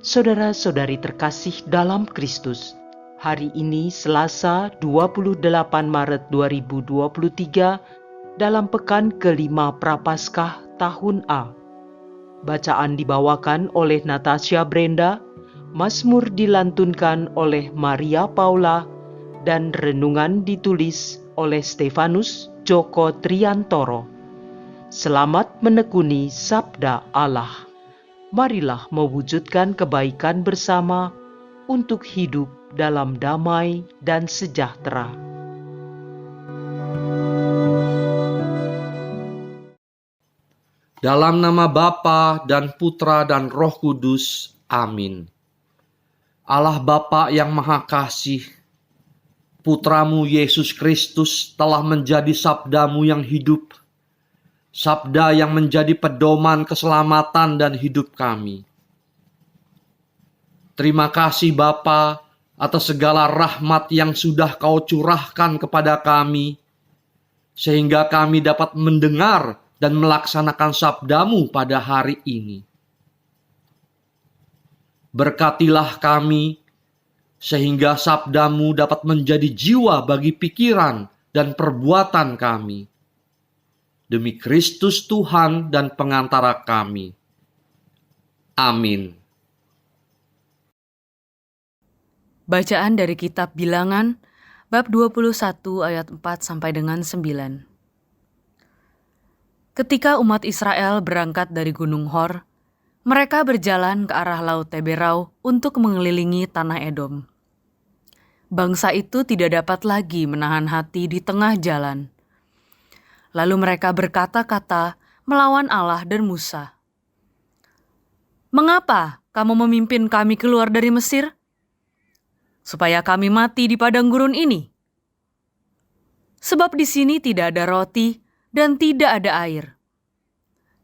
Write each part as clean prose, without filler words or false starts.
Saudara-saudari terkasih dalam Kristus, hari ini Selasa 28 Maret 2023 dalam pekan kelima Prapaskah tahun A. Bacaan dibawakan oleh Natasha Brenda, Mazmur dilantunkan oleh Maria Paula, dan renungan ditulis oleh Stefanus Joko Triantoro. Selamat menekuni Sabda Allah. Marilah mewujudkan kebaikan bersama untuk hidup dalam damai dan sejahtera. Dalam nama Bapa dan Putra dan Roh Kudus. Amin. Allah Bapa yang Maha Kasih, Putramu Yesus Kristus telah menjadi sabdamu yang hidup, sabda yang menjadi pedoman keselamatan dan hidup kami. Terima kasih Bapa atas segala rahmat yang sudah Kau curahkan kepada kami, sehingga kami dapat mendengar dan melaksanakan sabdamu pada hari ini. Berkatilah kami, sehingga sabdamu dapat menjadi jiwa bagi pikiran dan perbuatan kami. Demi Kristus Tuhan dan pengantara kami. Amin. Bacaan dari kitab Bilangan, bab 21 ayat 4 sampai dengan 9. Ketika umat Israel berangkat dari Gunung Hor, mereka berjalan ke arah Laut Teberau untuk mengelilingi tanah Edom. Bangsa itu tidak dapat lagi menahan hati di tengah jalan. Lalu mereka berkata-kata melawan Allah dan Musa. "Mengapa kamu memimpin kami keluar dari Mesir? Supaya kami mati di padang gurun ini? Sebab di sini tidak ada roti dan tidak ada air.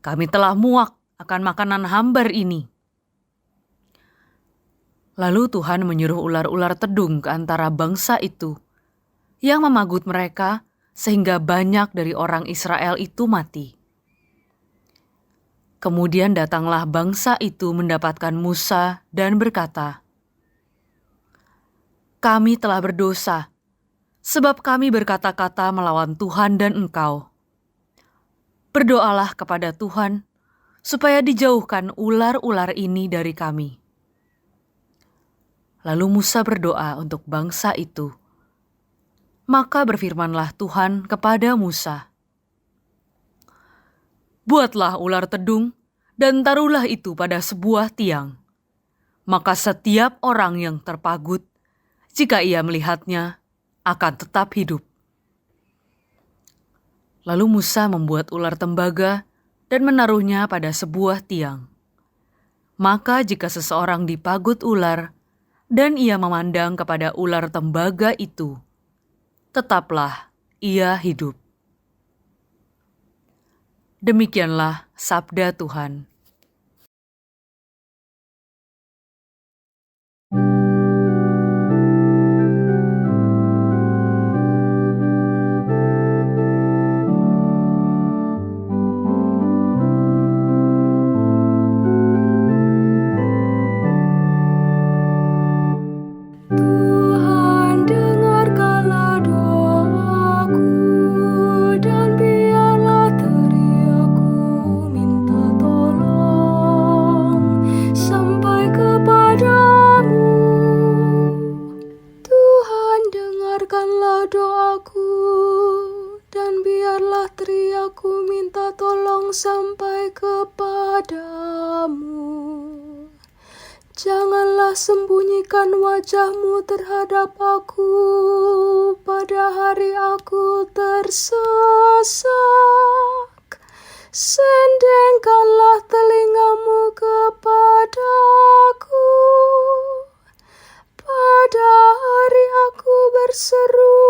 Kami telah muak akan makanan hambar ini." Lalu Tuhan menyuruh ular-ular tedung ke antara bangsa itu, yang memagut mereka sehingga banyak dari orang Israel itu mati. Kemudian datanglah bangsa itu mendapatkan Musa dan berkata, "Kami telah berdosa, sebab kami berkata-kata melawan Tuhan dan engkau. Berdoalah kepada Tuhan, supaya dijauhkan ular-ular ini dari kami." Lalu Musa berdoa untuk bangsa itu. Maka berfirmanlah Tuhan kepada Musa, "Buatlah ular tedung dan taruhlah itu pada sebuah tiang. Maka setiap orang yang terpagut, jika ia melihatnya, akan tetap hidup." Lalu Musa membuat ular tembaga dan menaruhnya pada sebuah tiang. Maka jika seseorang dipagut ular dan ia memandang kepada ular tembaga itu, tetaplah ia hidup. Demikianlah sabda Tuhan. Teriaku minta tolong sampai kepadamu. Janganlah sembunyikan wajahmu terhadap aku pada hari aku tersesat. Sendengkanlah telingamu kepadaku pada hari aku berseru.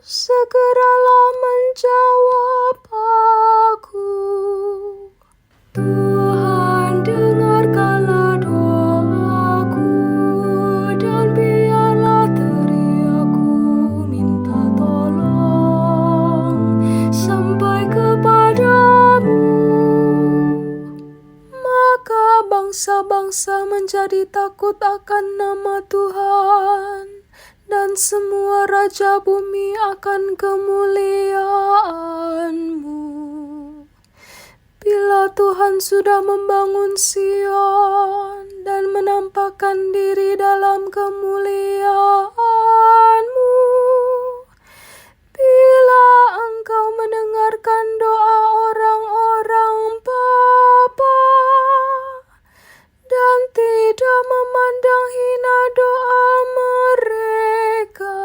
Segeralah menjawab aku. Tuhan, dengarkanlah doaku dan biarlah teriaku minta tolong bangsa menjadi takut akan nama Tuhan, dan semua raja bumi akan kemuliaan-Mu. Bila Tuhan sudah membangun Sion dan menampakkan diri dalam kemuliaan-Mu, bila Engkau mendengarkan doa orang-orang Bapa dan tidak memandang hina doa mereka.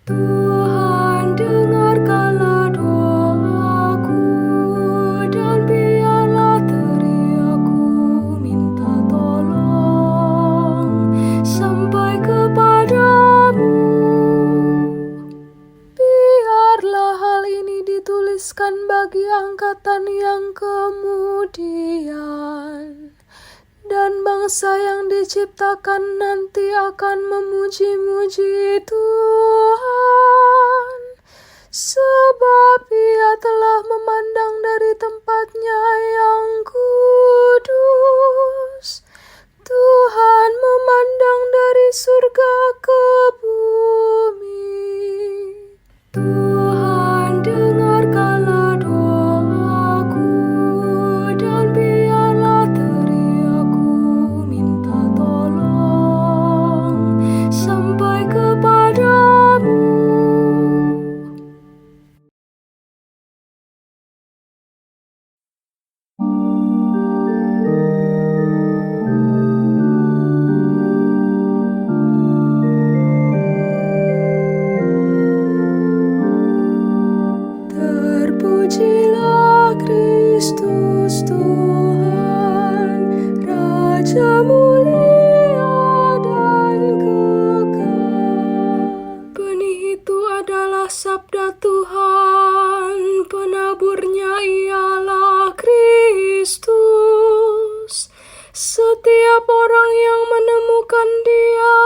Tuhan, dengarkanlah doaku dan biarlah teriakku minta tolong sampai kepadamu. Biarlah hal ini dituliskan bagi angkatan yang kemudian, dan bangsa yang diciptakan nanti akan memuji-muji Tuhan, sebab Ia telah memandang dari tempatnya yang kudus. Tuhan memandang dari surga ke bumi. Tuhan, dengarkanlah doaku dan biarlah teriakku minta tolong sampai kepadamu. Terpujilah Kristus Tuhan, Raja mulia dan kekal. Benih itu adalah sabda Tuhan, penaburnya ialah Kristus. Setiap orang yang menemukan Dia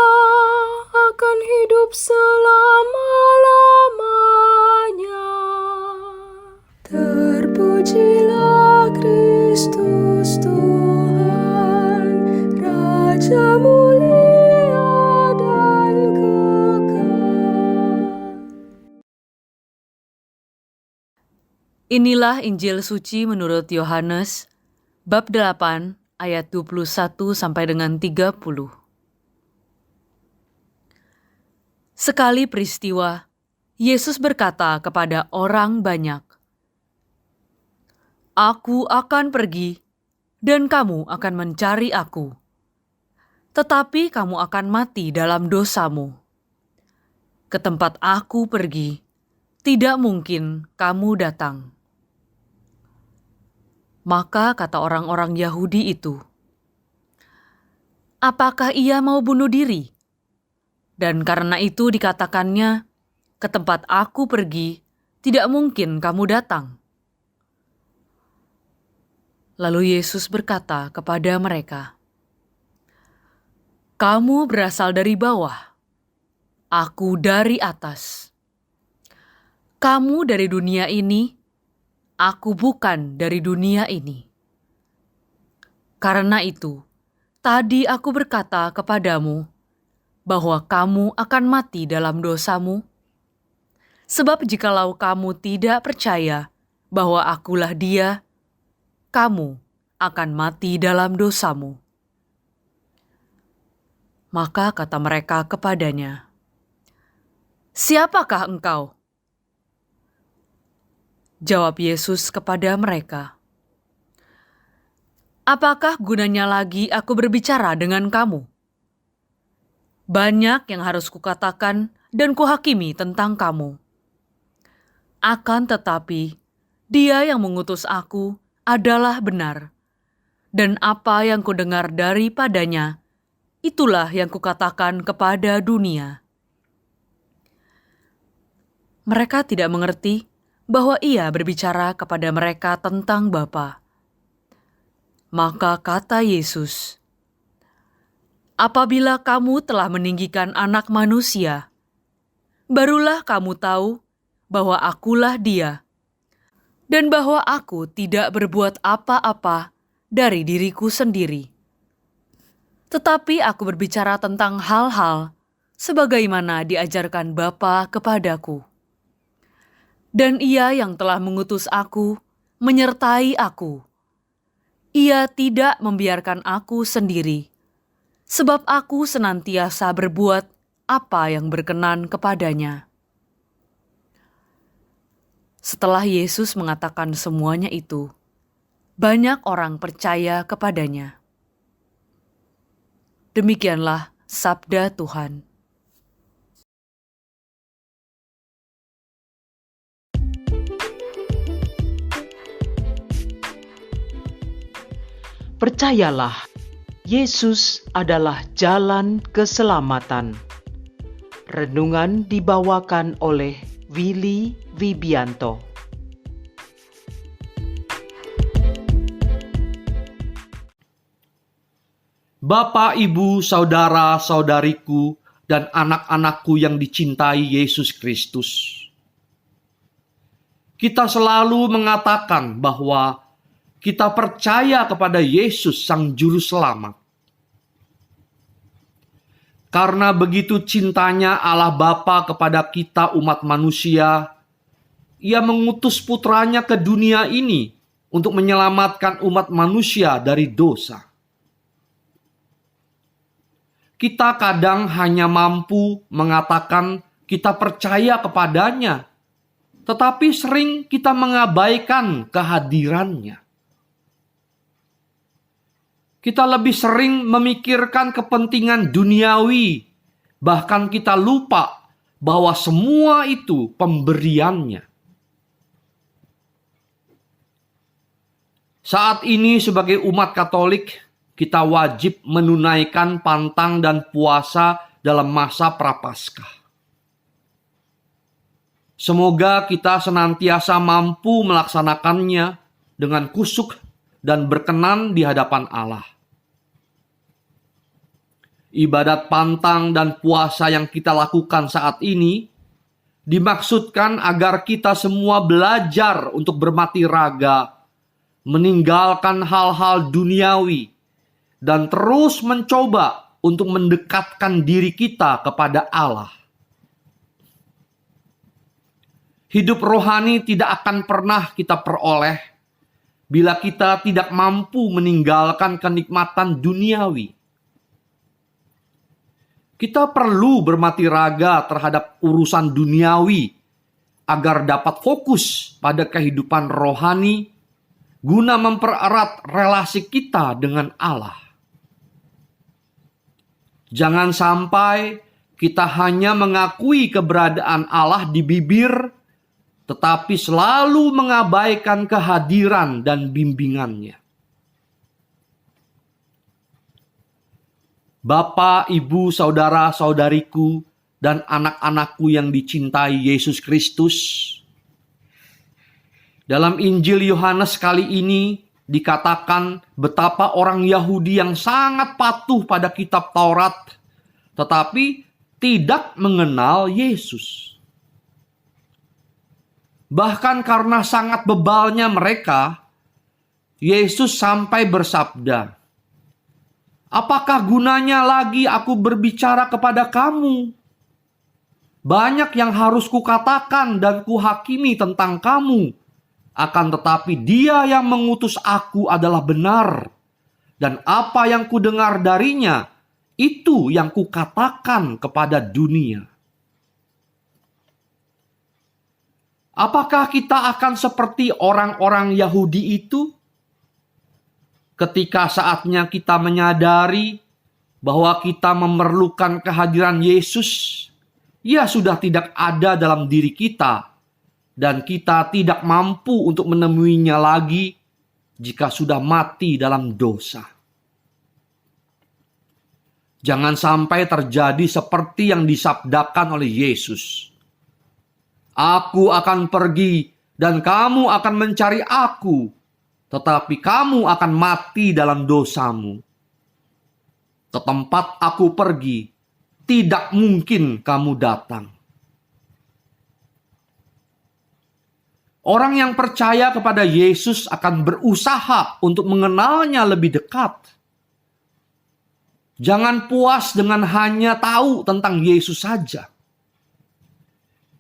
akan hidup selama-lamanya. Terpujilah Kristus Tuhan, Raja mulia dan kekal. Inilah Injil suci menurut Yohanes, bab 8, ayat 21 sampai dengan 30. Sekali peristiwa, Yesus berkata kepada orang banyak, "Aku akan pergi, dan kamu akan mencari Aku. Tetapi kamu akan mati dalam dosamu. Ke tempat Aku pergi, tidak mungkin kamu datang." Maka kata orang-orang Yahudi itu, "Apakah Ia mau bunuh diri?" Dan karena itu dikatakannya, "Ke tempat Aku pergi, tidak mungkin kamu datang." Lalu Yesus berkata kepada mereka, "Kamu berasal dari bawah, Aku dari atas. Kamu dari dunia ini, Aku bukan dari dunia ini. Karena itu, tadi Aku berkata kepadamu bahwa kamu akan mati dalam dosamu. Sebab jikalau kamu tidak percaya bahwa Akulah Dia, kamu akan mati dalam dosamu." Maka kata mereka kepadanya, "Siapakah engkau?" Jawab Yesus kepada mereka, "Apakah gunanya lagi Aku berbicara dengan kamu? Banyak yang harus kukatakan dan kuhakimi tentang kamu. Akan tetapi, Dia yang mengutus Aku adalah benar, dan apa yang kudengar daripadanya, itulah yang kukatakan kepada dunia." Mereka tidak mengerti bahwa Ia berbicara kepada mereka tentang Bapa. Maka kata Yesus, "Apabila kamu telah meninggikan Anak Manusia, barulah kamu tahu bahwa Akulah Dia, dan bahwa Aku tidak berbuat apa-apa dari diriku sendiri, Tetapi aku berbicara tentang hal-hal sebagaimana diajarkan Bapa kepadaku. Dan Ia yang telah mengutus aku menyertai aku. Ia tidak membiarkan aku sendiri, sebab aku senantiasa berbuat apa yang berkenan kepadanya. Setelah Yesus mengatakan semuanya itu, banyak orang percaya kepadanya. Demikianlah sabda Tuhan. Percayalah, Yesus adalah jalan keselamatan. Renungan dibawakan oleh Willy Wibianto. Bapak, Ibu, saudara-saudariku, dan anak-anakku yang dicintai Yesus Kristus. Kita selalu mengatakan bahwa kita percaya kepada Yesus Sang Juru Selamat. Karena begitu cintanya Allah Bapa kepada kita umat manusia, Ia mengutus putranya ke dunia ini untuk menyelamatkan umat manusia dari dosa. Kita kadang hanya mampu mengatakan kita percaya kepadanya, tetapi sering kita mengabaikan kehadirannya. Kita lebih sering memikirkan kepentingan duniawi, bahkan kita lupa bahwa semua itu pemberiannya. Saat ini sebagai umat Katolik, kita wajib menunaikan pantang dan puasa dalam masa Prapaskah. Semoga kita senantiasa mampu melaksanakannya dengan khusyuk dan berkenan di hadapan Allah. Ibadat pantang dan puasa yang kita lakukan saat ini dimaksudkan agar kita semua belajar untuk bermati raga, meninggalkan hal-hal duniawi, dan terus mencoba untuk mendekatkan diri kita kepada Allah. Hidup rohani tidak akan pernah kita peroleh bila kita tidak mampu meninggalkan kenikmatan duniawi. Kita perlu bermati raga terhadap urusan duniawi agar dapat fokus pada kehidupan rohani guna mempererat relasi kita dengan Allah. Jangan sampai kita hanya mengakui keberadaan Allah di bibir, tetapi selalu mengabaikan kehadiran dan bimbingannya. Bapak, Ibu, saudara-saudariku, dan anak-anakku yang dicintai Yesus Kristus, dalam Injil Yohanes kali ini dikatakan betapa orang Yahudi yang sangat patuh pada kitab Taurat, tetapi tidak mengenal Yesus. Bahkan karena sangat bebalnya mereka, Yesus sampai bersabda, "Apakah gunanya lagi aku berbicara kepada kamu? Banyak yang harus kukatakan dan kuhakimi tentang kamu. Akan tetapi Dia yang mengutus aku adalah benar, dan apa yang kudengar darinya, itu yang kukatakan kepada dunia." Apakah kita akan seperti orang-orang Yahudi itu? Ketika saatnya kita menyadari bahwa kita memerlukan kehadiran Yesus, Ia sudah tidak ada dalam diri kita, dan kita tidak mampu untuk menemuinya lagi jika sudah mati dalam dosa. Jangan sampai terjadi seperti yang disabdakan oleh Yesus. "Aku akan pergi dan kamu akan mencari aku, tetapi kamu akan mati dalam dosamu. Ke tempat aku pergi, tidak mungkin kamu datang." Orang yang percaya kepada Yesus akan berusaha untuk mengenalnya lebih dekat. Jangan puas dengan hanya tahu tentang Yesus saja.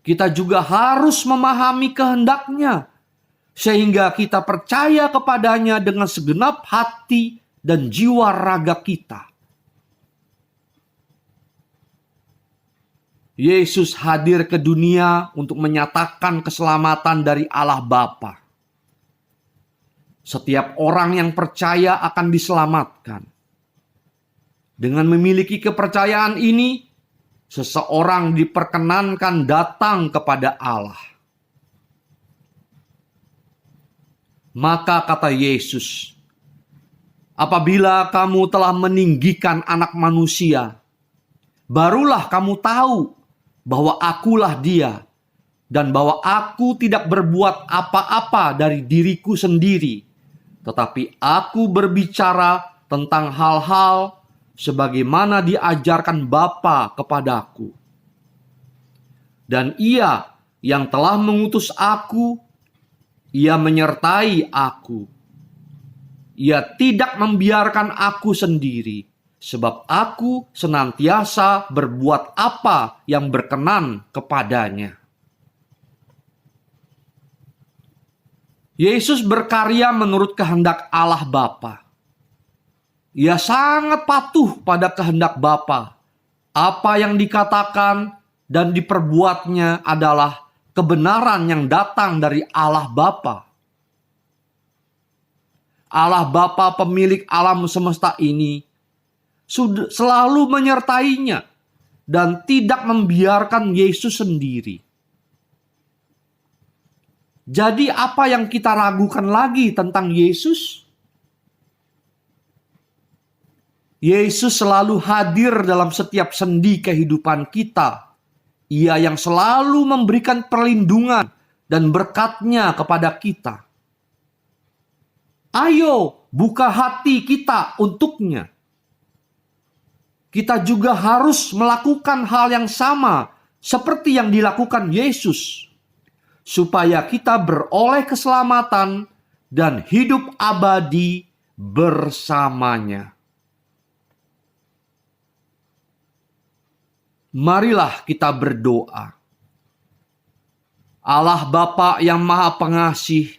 Kita juga harus memahami kehendak-Nya, sehingga kita percaya kepadanya dengan segenap hati dan jiwa raga kita. Yesus hadir ke dunia untuk menyatakan keselamatan dari Allah Bapa. Setiap orang yang percaya akan diselamatkan. Dengan memiliki kepercayaan ini, seseorang diperkenankan datang kepada Allah. Maka kata Yesus, apabila kamu telah meninggikan Anak Manusia, barulah kamu tahu bahwa akulah Dia, dan bahwa aku tidak berbuat apa-apa dari diriku sendiri, tetapi aku berbicara tentang hal-hal sebagaimana diajarkan Bapa kepadaku. Dan Ia yang telah mengutus aku, Ia menyertai aku. Ia tidak membiarkan aku sendiri, sebab aku senantiasa berbuat apa yang berkenan kepadanya. Yesus berkarya menurut kehendak Allah Bapa. Ia sangat patuh pada kehendak Bapa. Apa yang dikatakan dan diperbuatnya adalah kebenaran yang datang dari Allah Bapa. Allah Bapa pemilik alam semesta ini selalu menyertainya dan tidak membiarkan Yesus sendiri. Jadi apa yang kita ragukan lagi tentang Yesus? Yesus selalu hadir dalam setiap sendi kehidupan kita. Ia yang selalu memberikan perlindungan dan berkat-Nya kepada kita. Ayo, buka hati kita untuknya. Kita juga harus melakukan hal yang sama seperti yang dilakukan Yesus, supaya kita beroleh keselamatan dan hidup abadi bersamanya. Marilah kita berdoa. Allah Bapa yang Maha Pengasih,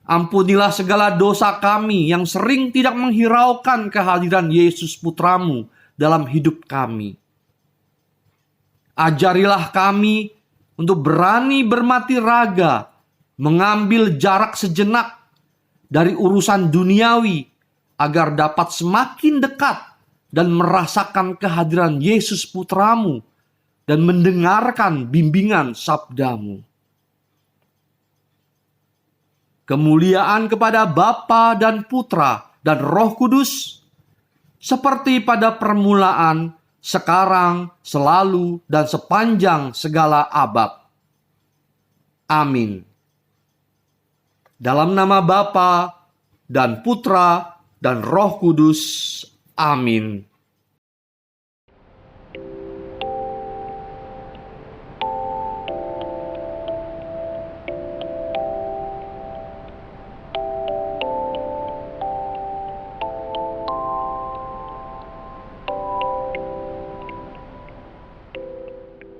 ampunilah segala dosa kami yang sering tidak menghiraukan kehadiran Yesus Putra-Mu dalam hidup kami. Ajarilah kami untuk berani bermati raga, mengambil jarak sejenak dari urusan duniawi, agar dapat semakin dekat dan merasakan kehadiran Yesus Putra-Mu dan mendengarkan bimbingan sabda-Mu. Kemuliaan kepada Bapa dan Putra dan Roh Kudus, seperti pada permulaan, sekarang, selalu, dan sepanjang segala abad. Amin. Dalam nama Bapa dan Putra dan Roh Kudus. Amin.